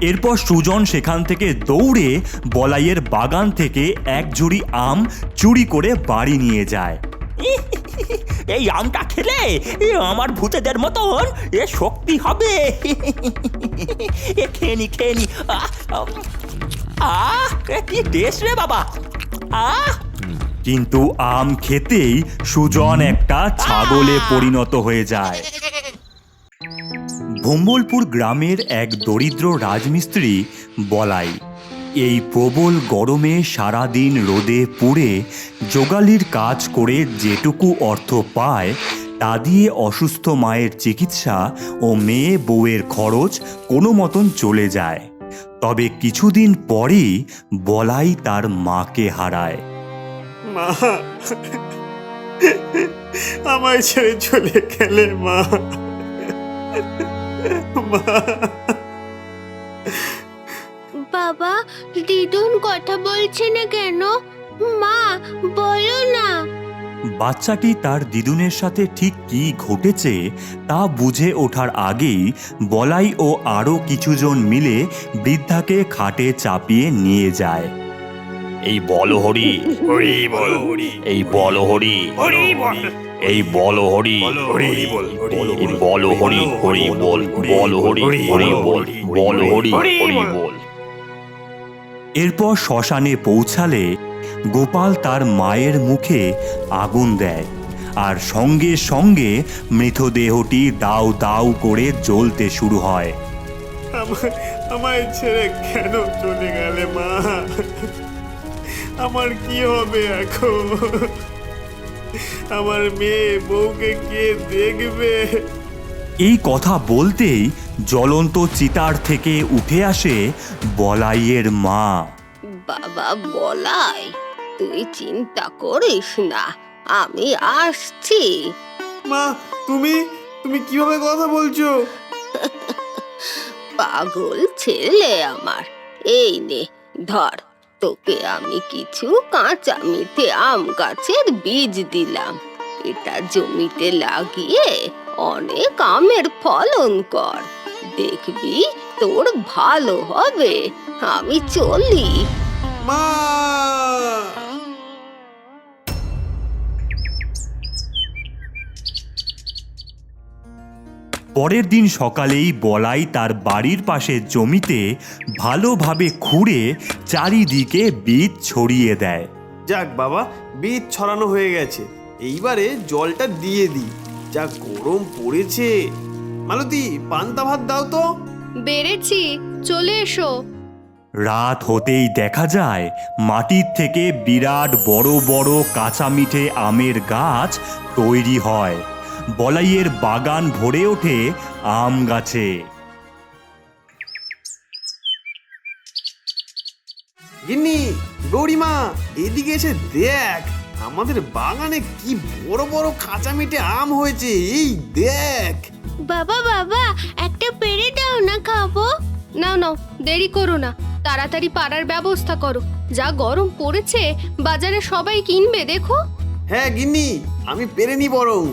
এরপর সুজন সেখান থেকে দৌড়ে বলাইয়ের বাগান থেকে এক ঝুড়ি আম চুরি করে বাড়ি নিয়ে যায়। এই আমটা খেলে আমার ভূতেদের মতন শক্তি হবে। খেয়ে নি। কি টেস্ট রে বাবা। কিন্তু আম খেতেই সুজন একটা ছাগলে পরিণত হয়ে যায়। ভম্বলপুর গ্রামের এক দরিদ্র রাজমিস্ত্রি বলাই এই প্রবল গরমে সারাদিন রোদে পুড়ে জোগালির কাজ করে যেটুকু অর্থ পায় তা দিয়ে অসুস্থ মায়ের চিকিৎসা ও মেয়ে বউয়ের খরচ কোনো মতন চলে যায়। তবে কিছুদিন পরেই বলাই তার মাকে হারায়। মা, আমায় ছেড়ে চলে গেলে মা। বাবা, দিদুন কথা বলছে না কেন? মা, বলো না। বাচ্চাটি তার দিদুনের সাথে ঠিক কী ঘটেছে তা বুঝে ওঠার আগেই বলাই ও আরও কিছুজন মিলে বৃদ্ধাকে খাটে চাপিয়ে নিয়ে যায়। এই বলো হরি, এই বলো হরি, এই বলো হরি, এই বলো হরি, হরি বল, বলো হরি, হরি বল, বলো হরি, হরি বল। এরপর শ্মশানে পৌঁছালে গোপাল তার মায়ের মুখে আগুন দেয় আর সঙ্গে সঙ্গে মৃতদেহটি দাউ দাউ করে জ্বলতে শুরু হয়। আমায় ছেড়ে কেন চলে গেলে মা? আমার কি হবে এখন? আমার মেয়ে বউকে কে দেখবে? এই কথা বলতেই জ্বলন্ত চিতার থেকে উঠে আসে বলাইয়ের মা। বাবা বলাই, তুই চিন্তা করিস না, আমি আসছি। মা, তুমি কিভাবে কথা বলছো? পাগল ছেলে আমার, এই নে ধর, তোকে আমি কিছু কাঁচা মিঠে আম গাছের বীজ দিলাম। এটা জমিতে লাগিয়ে অনেক আমের ফলন কর, দেখবি তোর ভালো হবে। আমি চলি। মা, পরের দিন সকালেই বলাই তার বাড়ির পাশে জমিতে ভালোভাবে খুঁড়ে চারিদিকে বীজ ছড়িয়ে দেয়। যাক বাবা, বীজ ছড়ানো হয়ে গেছে, এইবারে জলটা দিয়ে দিই। যা গরম পড়েছে। মালতী, পান্তা ভাত দাও তো। বেড়েছি, চলে এসো। রাত হতেই দেখা যায় মাটির থেকে বিরাট বড় বড় কাঁচা মিঠে আমের গাছ তৈরি হয়। বলাইয়ের বাগান ভরে ওঠে আম গাছে। গিন্নি, গৌরীমা, এদিকে এসে দেখ, আমাদের বাগানে কি বড় বড় কাঁচা মিঠে আম হয়েছে। এই দেখ। বাবা বাবা, একটা পেড়ে দাও না, খাবো। নাও নাও, দেরি করো না, তাড়াতাড়ি পাড়ার ব্যবস্থা করো। যা গরম পড়েছে, বাজারে সবাই কিনবে দেখো। হ্যাঁ গিন্নি, আমি পেরে নি বরং।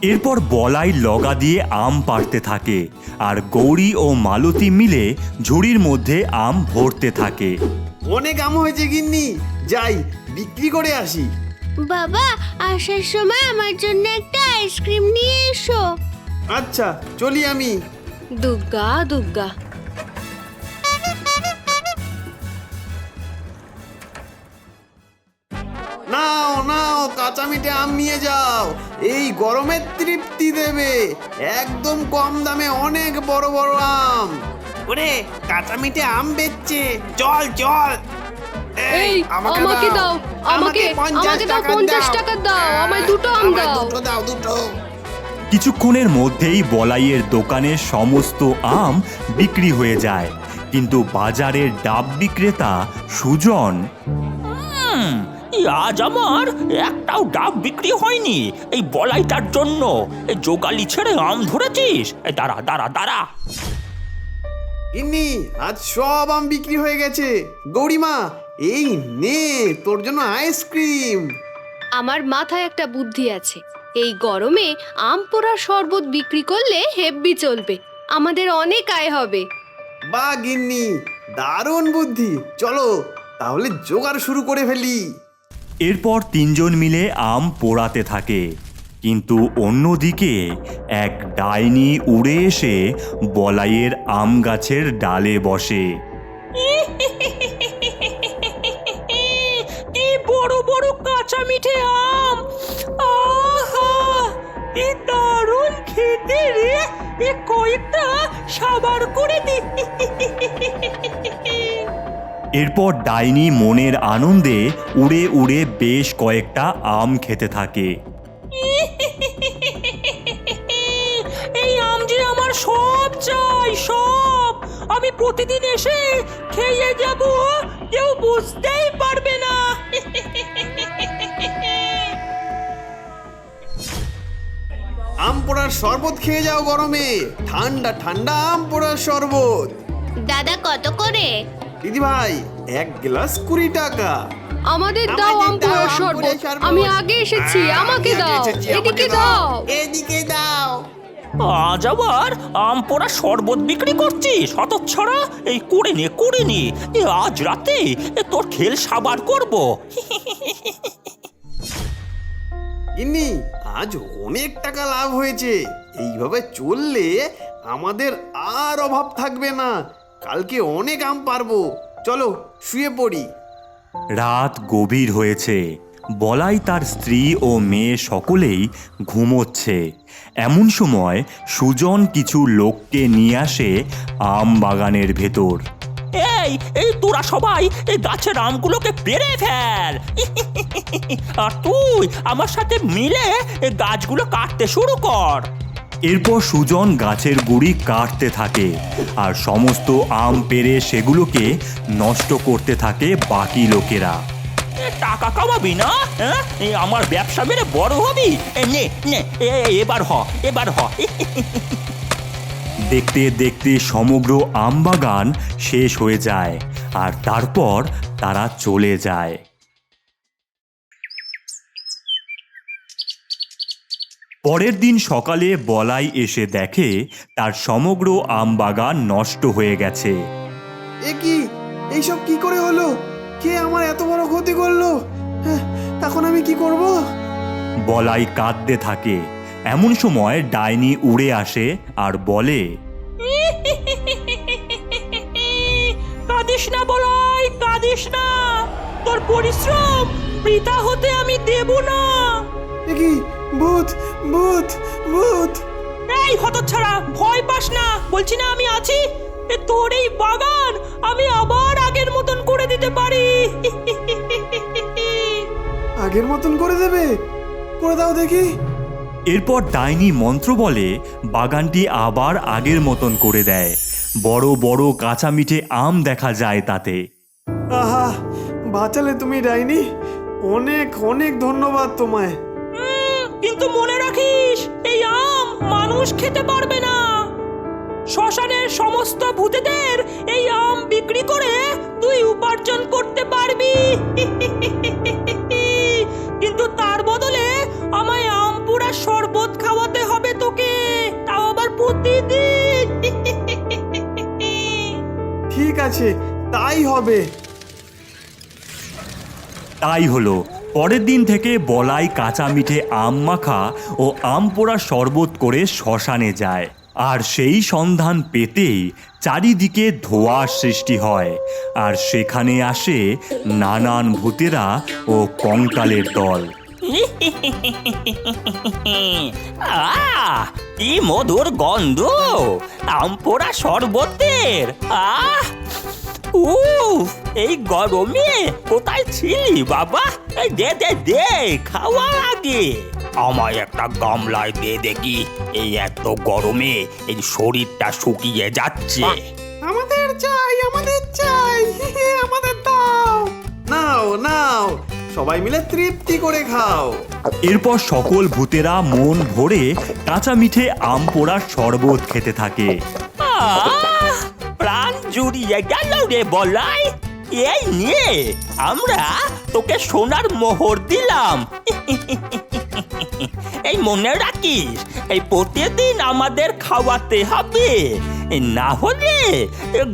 এরপর বলাই লগা দিয়ে আম পাড়তে থাকে আর গৌরী ও মালতী মিলে ঝুড়ির মধ্যে আম ভরতে থাকে। অনেক আম হয়েছে গিন্নি, যাই বিক্রি করে আসি। বাবা, আসার সময় আমার জন্য একটা আইসক্রিম নিয়ে এসো। আচ্ছা, চলি আমি। দুগ্গা দুগ্গা। নাও নাও, কাঁচা মিঠে আম নিয়ে যাও, এই গরমে তৃপ্তি দেবে। একদম কম দামে অনেক বড় বড় আম। ওরে, কাঁচা মিঠে আম বেচছে, চল চল। এই আমাকে দাও, আমাকে দাও 50 টাকা দাও, আমায় দুটো আম দাও। দুটো। কিছুক্ষণের মধ্যেই বলাইয়ের দোকানের সমস্ত আম বিক্রি হয়ে যায়, কিন্তু বাজারের ডাব বিক্রেতা সুজন আজ আমার একটাও ডাব বিক্রি হয়নি। এই বলাইটার জন্য এই জোগালি ছেড়ে আম ধরেছিস। দাঁড়া দাঁড়া দাঁড়া। গিন্নি, আজ সব আম বিক্রি হয়ে গেছে। গৌরীমা, এই নে তোর জন্য আইসক্রিম। আমার মাথায় একটা বুদ্ধি আছে, এই গরমে আম পোড়ার শরবত বিক্রি করলে হেব্বি চলবে, আমাদের অনেক আয় হবে। বা গিন্নি, দারুণ বুদ্ধি। চলো তাহলে জোগাড় শুরু করে ফেলি। এরপর তিনজন মিলে আম পোড়াতে থাকে, কিন্তু অন্যদিকে এক ডাইনি উড়ে এসে বলাইয়ের আম গাছের ডালে বসে। কি বড় বড় কাঁচা মিঠে আম! আহা, কি দারুণ খেতে রে! এ কয়েকটা সাবার করে দি। এরপর ডাইনি মনের আনন্দে উড়ে উড়ে বেশ কয়েকটা আম খেতে থাকে। এই আম যে আমার সব চাই, সব! আমি প্রতিদিন এসে খেয়ে যাব, কেউ বুঝতেই পারবে না। আম পোড়ার শরবত খেয়ে যাও গরমে, ঠান্ডা ঠান্ডা আম পোড়ার শরবত। দাদা কত করে? দিদি ভাই, 1 গ্লাস 20 টাকা। আমাদের দাও আম পোড়ার শরবত। আমি আগে এসেছি, আমাকে দাও। এদিকে দাও। এদিকে দাও। আজ আবার আম পোড়া শরবত বিক্রি করছিস হতচ্ছাড়া? এই করে নে আজ রাতে তোর খেল সাবার করব। গিন্নি, আজ অনেক টাকা লাভ হয়েছে। এইভাবে চললে আমাদের আর অভাব থাকবে না। কালকে অনেক আম পারবো। চলো শুয়ে পড়ি। রাত গভীর হয়েছে, বলাই তার স্ত্রী ও মেয়ে সকলেই ঘুমোচ্ছে। এমন সময় সুজন কিছু লোককে নিয়ে আসে আম বাগানের ভেতর। এই তোরা সবাই এই গাছের আমগুলোকে পেড়ে ফেল, আর তুই আমার সাথে মিলে এই গাছগুলো কাটতে শুরু কর। এরপর সুজন গাছের গুড়ি কাটতে থাকে আর সমস্ত আম পেড়ে সেগুলোকে নষ্ট করতে থাকে বাকি লোকেরা। টাকা কামাবি না? আমার ব্যবসা মেরে বড় হবি? নে নে, এবার হ। দেখতে দেখতে সমগ্র আম বাগান শেষ হয়ে যায় আর তারপর তারা চলে যায়। পরের দিন সকালে বলাই এসে দেখে তার সমগ্র আম বাগান নষ্ট হয়ে গেছে। এ কি? এইসব কি করে হলো? কে আমার এত বড় ক্ষতি করলো? এখন আমি কি করব? বলাই কাঁদতে থাকে। এমন সময় ডাইনি উড়ে আসে আর বলে, কাঁদিস না বলাই, কাঁদিস না। তোর পরিশ্রম বৃথা হতে আমি দেব না। এ কি? ভূত ভূত ভূত! এই হতচ্ছাড়া, ভয় পাস না, বলছি না আমি আছি। তোর এই বাগান আমি আবার আগের মতন করে দিতে পারি। আগের মতন করে দেবে? করে দাও দেখি। এরপর ডাইনি মন্ত্র বলে বাগানটি আবার আগের মতন করে দেয়। বড় বড় কাঁচা মিঠে আম দেখা যায় তাতে। আহা, বাঁচালে তুমি ডাইনি। অনেক অনেক ধন্যবাদ তোমায়। কিন্তু মনে রাখিস, এই আম মানুষ খেতে পারবে না। শ্মশানের সমস্ত ভূতেদের এই আম বিক্রি করে তুই উপার্জন করতে পারবি। কিন্তু তার বদলে আমায় আম পোড়া শরবত খাওয়াতে হবে তোকে, তাও আবার প্রতিদিন। ঠিক আছে, তাই হবে। তাই হলো। পরের দিন থেকে বলাই কাঁচা মিঠে আম মাখা ও আম পোড়া শরবত করে শ্মশানে যায়। আর সেই সন্ধান পেতেই চারিদিকে ধোঁয়ার সৃষ্টি হয় আর সেখানে আসে নানান ভূতেরা ও কঙ্কালের দল। কি মধুর গন্ধ আম পোড়া শরবতের! এই গরমে কোথায় ছিলি বাবা? দে দে দে, খাওয়া আগে। আমায় একটা গামলায় দে দেখি। এই এত গরমে এই শরীরটা শুকিয়ে যাচ্ছে। আমাদের চাই, আমাদের চাই, আমাদের দাও। নাও নাও, সবাই মিলে তৃপ্তি করে খাও। এরপর সকল ভূতেরা মন ভরে কাঁচা মিঠে আম পোড়ার শরবত খেতে থাকে। প্রাণ জুড়িয়ে গেল রে বলাই। এই নিয়ে আমরা তোকে সোনার মোহর দিলাম। এই মনে রাখিস, এই প্রতিদিন আমাদের খাওয়াতে হবে। না হলে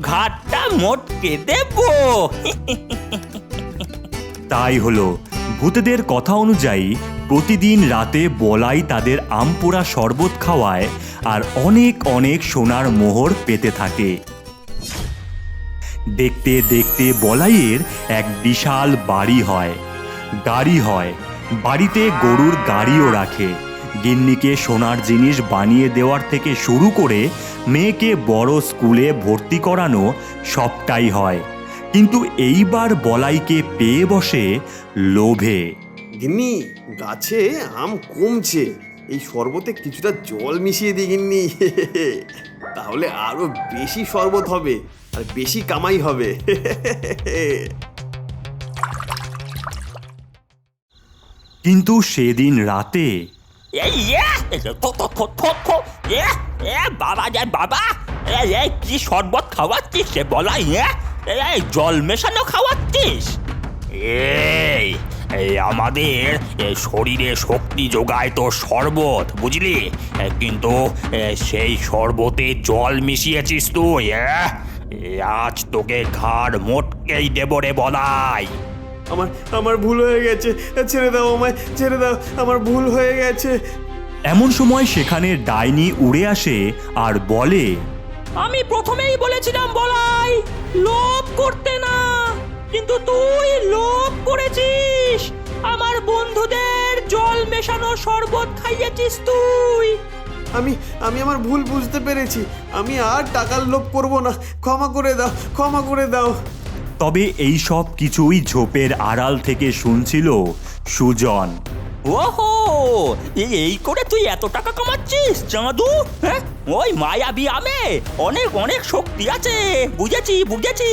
ঘাটটা মোটকে দেব। তাই হলো, ভূতেদের কথা অনুযায়ী প্রতিদিন রাতে বলাই তাদের আম পোড়া শরবত খাওয়ায় আর অনেক অনেক সোনার মোহর পেতে থাকে। দেখতে দেখতে বলাইয়ের এক বিশাল বাড়ি হয়, গাড়ি হয়, বাড়িতে গরুর গাড়িও রাখে। গিন্নিকে সোনার জিনিস বানিয়ে দেওয়ার থেকে শুরু করে মেয়েকে বড় স্কুলে ভর্তি করানো সবটাই হয়। কিন্তু এইবার বলাইকে পেয়ে বসে লোভে। গিন্নি, গাছে আম কমছে, এই শরবতে কিছুটা জল মিশিয়ে দিই গিন্নি। তাহলে আরো বেশি শরবত হবে আর বেশি কামাই হবে। কিন্তু সেদিন রাতে বাবা যায় বাবা, কি শরবত খাওয়াচ্ছিস সে বলাই? জল মেশানো খাওয়াচ্ছিস? এই আমাদের শরীরে শক্তি যোগায় তো শরবত, বুঝলি? কিন্তু সেই শরবতে জল মিশিয়েছিস তুই। আজ তোকে ঘাড় মোটকেই দেব রে বলাই। আমার ভুল হয়ে গেছে, ছেড়ে দাও আমায়, ছেড়ে দাও, আমার ভুল হয়ে গেছে। এমন সময় সেখানে ডাইনি উড়ে আসে আর বলে, আমি প্রথমেই বলেছিলাম বলাই, লোভ করতে না, কিন্তু তুই লোভ করেছিস। আমার বন্ধুদের জল মেশানো শরবত খাইয়েছিস তুই। আমি আমার ভুল বুঝতে পেরেছি, আমি আর টাকার লোভ করব না, ক্ষমা করে দাও, ক্ষমা করে দাও। তবে এই সব কিছুই ঝোপের আড়াল থেকে শুনছিল সুজন। ওহো, এই করে তুই এত টাকা কামাচ্ছিস চাঁদু? হ্যাঁ, ওই মায়াবী আমে অনেক অনেক শক্তি আছে, বুঝেছি বুঝেছি।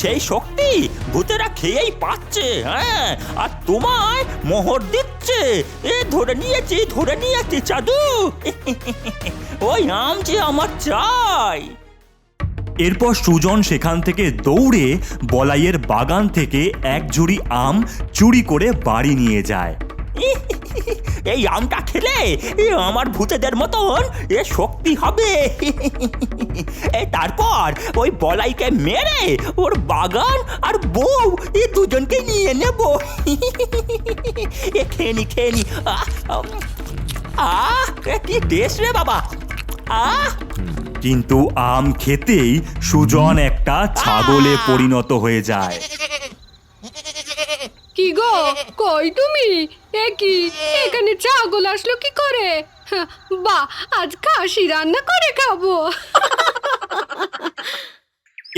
সেই শক্তি ভূতেরা খেয়েই পাচ্ছে। হ্যাঁ, আর তোমায় মোহর দিচ্ছে। ধরে নিয়েছি চাঁদু। ওই আম যে আমার চাই। এরপর সুজন সেখান থেকে দৌড়ে বলাইয়ের বাগান থেকে এক ঝুড়ি আম চুরি করে বাড়ি নিয়ে যায়। এই আমটা খেলে আমার ভূতেদের মতন শক্তি হবে। তারপর ওই বলাইকে মেরে ওর বাগান আর বউ দুজনকে নিয়ে নেব। খেয়ে নি। কি টেস্ট রে বাবা। কিন্তু আম খেতেই সুজন একটা ছাগলে পরিণত হয়ে যায়। কি গো, কই তুমি? কি এখানে ছাগল আসলো কি করে? বাহ, আজ খাসি রান্না করে খাবো।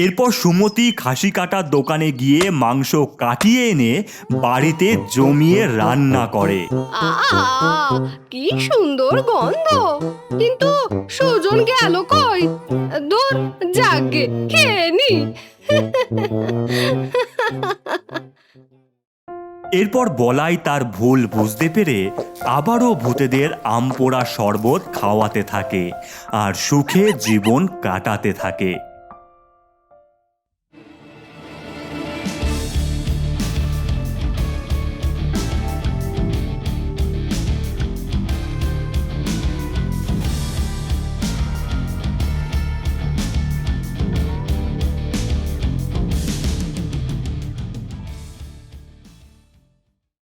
এরপর সুমতি খাসি কাটার দোকানে গিয়ে মাংস কাটিয়ে এনে বাড়িতে জমিয়ে রান্না করে। কি সুন্দর গন্ধ, কিন্তু সুজন গেল কই? দূর, যাগে খেয়ে নি। এরপর বলাই তার ভুল বুঝতে পেরে আবারও ভূতেদের আম পোড়া শরবত খাওয়াতে থাকে আর সুখে জীবন কাটাতে থাকে।